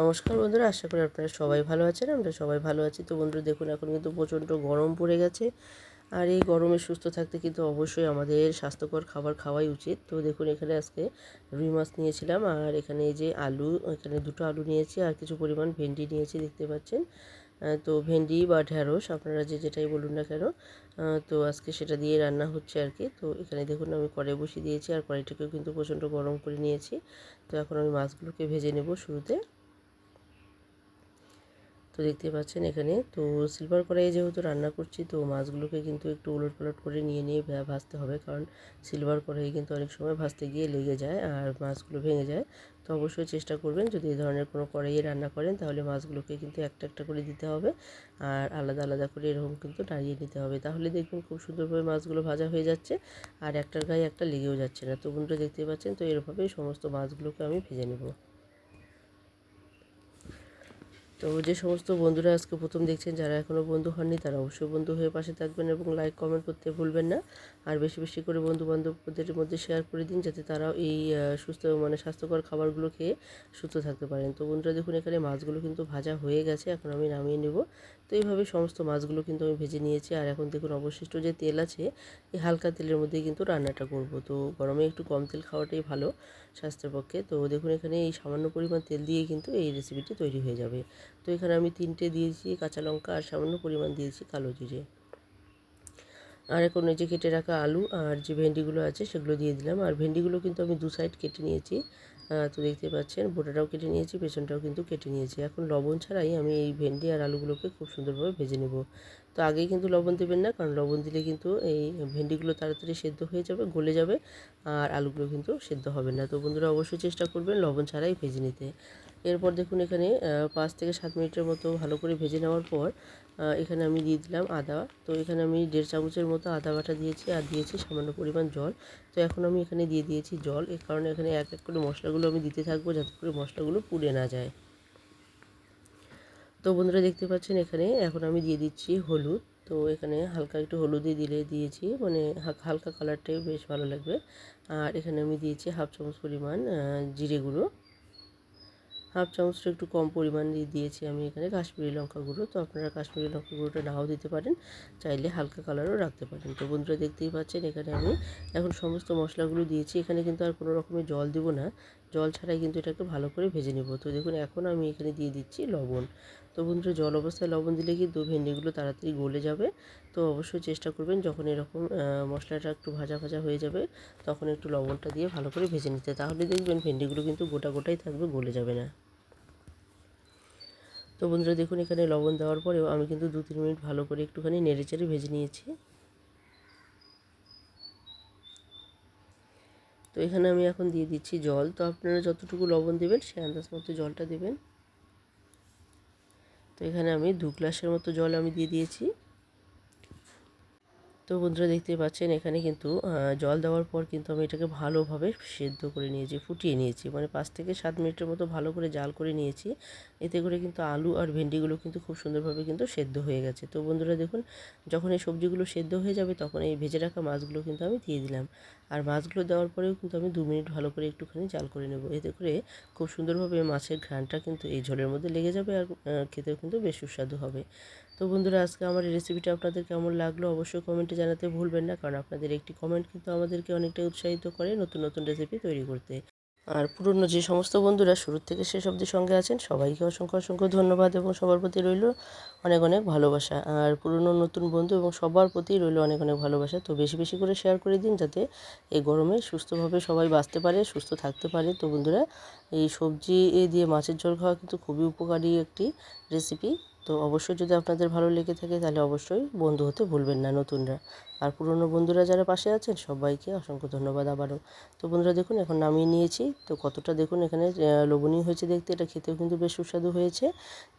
নমস্কার বন্ধুরা, আশা করি আপনারা সবাই ভালো আছেন। আমরা সবাই ভালো আছি। তো বন্ধুরা দেখুন, এখন কিন্তু প্রচণ্ড গরম পড়ে গেছে। আর এই গরমে সুস্থ থাকতে কিন্তু অবশ্যই আমাদের স্বাস্থ্যকর খাবার খাওয়াই উচিত। তো দেখুন, এখানে আজকে রুই মাছ নিয়েছিলাম, আর এখানে এই যে আলু, এখানে দুটো আলু নিয়েছি, আর কিছু পরিমাণ ভেন্ডি নিয়েছি, দেখতে পাচ্ছেন। তো ভেন্ডি বা ঢ্যাঁড়স আপনারা যেটাই বলুন না কেন, তো আজকে সেটা দিয়ে রান্না হচ্ছে আর কি। তো এখানে দেখুন, আমি কড়াই বসিয়ে দিয়েছি, আর কড়াইটাকেও কিন্তু প্রচণ্ড গরম করে নিয়েছি। তো এখন আমি মাছগুলোকে ভেজে নেব শুরুতে। তো দেখতে পাচ্ছেন এখানে, তো সিলভার কড়াইয়ে যেহেতু রান্না করছি, তো মাছগুলোকে কিন্তু একটু উলটপালট করে নিয়ে ভাজতে হবে, কারণ সিলভার কড়াইয়ে কিন্তু অনেক সময় ভাজতে গিয়ে লেগে যায় আর মাছগুলো ভেঙে যায়। তো অবশ্যই চেষ্টা করবেন, যদি এই ধরনের কোনো কড়াইয়ে রান্না করেন, তাহলে মাছগুলোকে কিন্তু একটা একটা করে দিতে হবে, আর আলাদা আলাদা করে এরকম কিন্তু নাড়িয়ে নিতে হবে। তাহলে দেখবেন খুব সুন্দরভাবে মাছগুলো ভাজা হয়ে যাচ্ছে, আর একটার গায়ে একটা লেগেও যাচ্ছে না। তো বন্ধুরা দেখতে পাচ্ছেন, তো এরভাবেই সমস্ত মাছগুলোকে আমি ভেজে নেব। তো যে সমস্ত বন্ধুরা আজকে প্রথম দেখছেন, যারা এখনও বন্ধু হননি, তারা অবশ্যই বন্ধু হয়ে পাশে থাকবেন এবং লাইক কমেন্ট করতে ভুলবেন না। আর বেশি বেশি করে বন্ধুবান্ধবদের মধ্যে শেয়ার করে দিন, যাতে তারাও এই সুস্থ স্বাস্থ্যকর খাবারগুলো খেয়ে সুস্থ থাকতে পারেন। তো বন্ধুরা দেখুন, এখানে মাছগুলো কিন্তু ভাজা হয়ে গেছে, এখন আমি নামিয়ে নেব। তো এইভাবে সমস্ত মাছগুলো কিন্তু আমি ভেজে নিয়েছি, আর এখন দেখুন অবশিষ্ট যে তেল আছে, এই হালকা তেলের মধ্যেই কিন্তু রান্নাটা করব। তো গরমে একটু কম তেল খাওয়াটাই ভালো স্বাস্থ্যের পক্ষে। তো দেখুন, এখানে এই সামান্য পরিমাণ তেল দিয়ে কিন্তু এই রেসিপিটি তৈরি হয়ে যাবে। তো এখানে আমি 3টে দিয়েছি কাঁচা লঙ্কা, আর সামান্য পরিমাণ দিয়েছি কালো জিরে। আর এখন এই যে কেটে রাখা আলু আর যে ভেন্ডিগুলো আছে সেগুলো দিয়ে দিলাম, আর ভেন্ডিগুলো কিন্তু আমি দু সাইড কেটে নিয়েছি। তো দেখতে পাচ্ছেন, বোটাটাও কেটে নিয়েছি, পেছনটাও কিন্তু কেটে নিয়েছি। এখন লবণ ছাড়াই আমি এই ভেন্ডি আর আলুগুলোকে খুব সুন্দরভাবে ভেজে নেব। তো আগেই কিন্তু লবণ দেবেন না, কারণ লবণ দিলে কিন্তু এই ভেন্ডিগুলো তাড়াতাড়ি সেদ্ধ হয়ে যাবে, গলে যাবে, আর আলুগুলো কিন্তু সেদ্ধ হবে না। তো বন্ধুরা অবশ্যই চেষ্টা করবেন লবণ ছাড়াই ভেজে নিতে। এরপর দেখুন, এখানে 5 থেকে 7 মিনিটের মতো ভালো করে ভেজে নেওয়ার পর এখানে আমি দিয়ে দিলাম আদা। তো এখানে আমি 1.5 চামচের মতো আদা বাটা দিয়েছি, আর দিয়েছি সামান্য পরিমাণ জল। তো এখন আমি এখানে দিয়ে দিয়েছি জল, এই কারণে এখানে এক এক করে মশলাগুলো আমি দিতে থাকবো, যাতে করে মশলাগুলো পুড়ে না যায়। তো বন্ধুরা দেখতে পাচ্ছেন, এখানে এখন আমি দিয়ে দিচ্ছি হলুদ। তো এখানে হালকা একটু হলুদই দিয়েছি, হালকা কালারটাই বেশ ভালো লাগবে। আর এখানে আমি দিয়েছি 1/2 চামচ পরিমাণ জিরে গুঁড়ো। 1/2 চামচটা একটু কম পরিমাণ দিয়েছি আমি এখানে কাশ্মীরি লঙ্কা গুঁড়ো। তো আপনারা কাশ্মীরি লঙ্কা গুঁড়োটা নাও দিতে পারেন, চাইলে হালকা কালারও রাখতে পারেন। তো বন্ধুরা দেখতেই পাচ্ছেন, এখানে আমি এখন সমস্ত মশলাগুলো দিয়েছি। এখানে কিন্তু আর কোনো রকমের জল দেব না, জল ছাড়াই কিন্তু এটাকে ভালো করে ভেজে নেব। তো দেখুন, এখন আমি এখানে দিয়ে দিচ্ছি লবণ। তো বন্ধুরা, জল অবস্থায় লবণ দিলে কিন্তু ভেন্ডিগুলো তাড়াতাড়ি গলে যাবে। তো অবশ্যই চেষ্টা করবেন, যখন এরকম মশলাটা একটু ভাজা ভাজা হয়ে যাবে, তখন একটু লবণটা দিয়ে ভালো করে ভেজে নিতে। তাহলে দেখবেন ভেন্ডিগুলো কিন্তু গোটা গোটাই থাকবে, গলে যাবে না। তো বন্ধুরা দেখুন, এখানে লবণ দেওয়ার পরেও আমি কিন্তু 2-3 মিনিট ভালো করে একটুখানি নেড়েচেড়ে ভেজে নিয়েছি। তো এখানে আমি এখন দিয়ে দিচ্ছি জল। তো আপনারা যতটুকু লবণ দেবেন সেই আন্দাজ মতো জলটা দেবেন। তো এখানে আমি 2 গ্লাসের মতো জল আমি দিয়ে দিয়েছি। তো বন্ধুরা দেখতেই পাচ্ছেন, এখানে কিন্তু জল দেওয়ার পর কিন্তু আমি এটাকে ভালোভাবে সেদ্ধ করে নিয়েছি, ফুটিয়ে নিয়েছি, 5 থেকে 7 মিনিটের মতো ভালো করে জাল করে নিয়েছি। এতে করে কিন্তু আলু আর ভেন্ডিগুলো কিন্তু খুব সুন্দরভাবে কিন্তু সেদ্ধ হয়ে গেছে। তো বন্ধুরা দেখুন, যখন এই সবজিগুলো সেদ্ধ হয়ে যাবে, তখন এই ভেজে রাখা মাছগুলো কিন্তু আমি দিয়ে দিলাম। আর মাছগুলো দেওয়ার পরেও কিন্তু আমি 2 মিনিট ভালো করে একটুখানি জাল করে নেব। এতে করে খুব সুন্দরভাবে মাছের ঘ্রাণটা কিন্তু এই ঝোলের মধ্যে লেগে যাবে, আর খেতেও কিন্তু বেশ সুস্বাদু হবে। তো বন্ধুরা, আজকে আমার এই রেসিপিটা আপনাদের কেমন লাগলো অবশ্যই কমেন্টে জানাতে ভুলবেন না, কারণ আপনাদের একটি কমেন্ট কিন্তু আমাদেরকে অনেকটাই উৎসাহিত করে নতুন নতুন রেসিপি তৈরি করতে। আর পুরনো যে সমস্ত বন্ধুরা শুরু থেকে শেষ অবধি সঙ্গে আছেন, সবাইকে অসংখ্য অসংখ্য ধন্যবাদ, এবং সবার প্রতি রইল অনেক অনেক ভালোবাসা। আর পুরনো নতুন বন্ধু এবং সবার প্রতি রইল অনেক অনেক ভালোবাসা। তো বেশি বেশি করে শেয়ার করে দিন, যাতে এই গরমে সুস্থভাবে সবাই বাঁচতে পারে, সুস্থ থাকতে পারে। তো বন্ধুরা, এই সবজি দিয়ে মাছের ঝোল খাওয়া কিন্তু খুবই উপকারী একটি রেসিপি। তো অবশ্যই যদি আপনাদের ভালো লেগে থাকে, তাহলে অবশ্যই বন্ধু হতে ভুলবেন না নতুনরা। আর পুরনো বন্ধুরা যারা পাশে আছেন, সবাইকে অসংখ্য ধন্যবাদ আবারও। তো বন্ধুরা দেখুন, এখন নামিয়ে নিয়েছি। তো কতটা দেখুন এখানে লোভনীয় হয়েছে দেখতে, এটা খেতেও কিন্তু বেশ সুস্বাদু হয়েছে।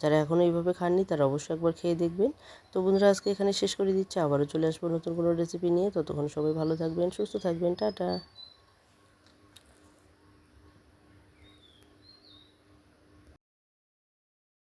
যারা এখনও এইভাবে খাননি, তারা অবশ্যই একবার খেয়ে দেখবেন। তো বন্ধুরা, আজকে এখানে শেষ করে দিচ্ছি, আবারও চলে আসবো নতুন কোনো রেসিপি নিয়ে। ততক্ষণ সবাই ভালো থাকবেন, সুস্থ থাকবেন, টাটা।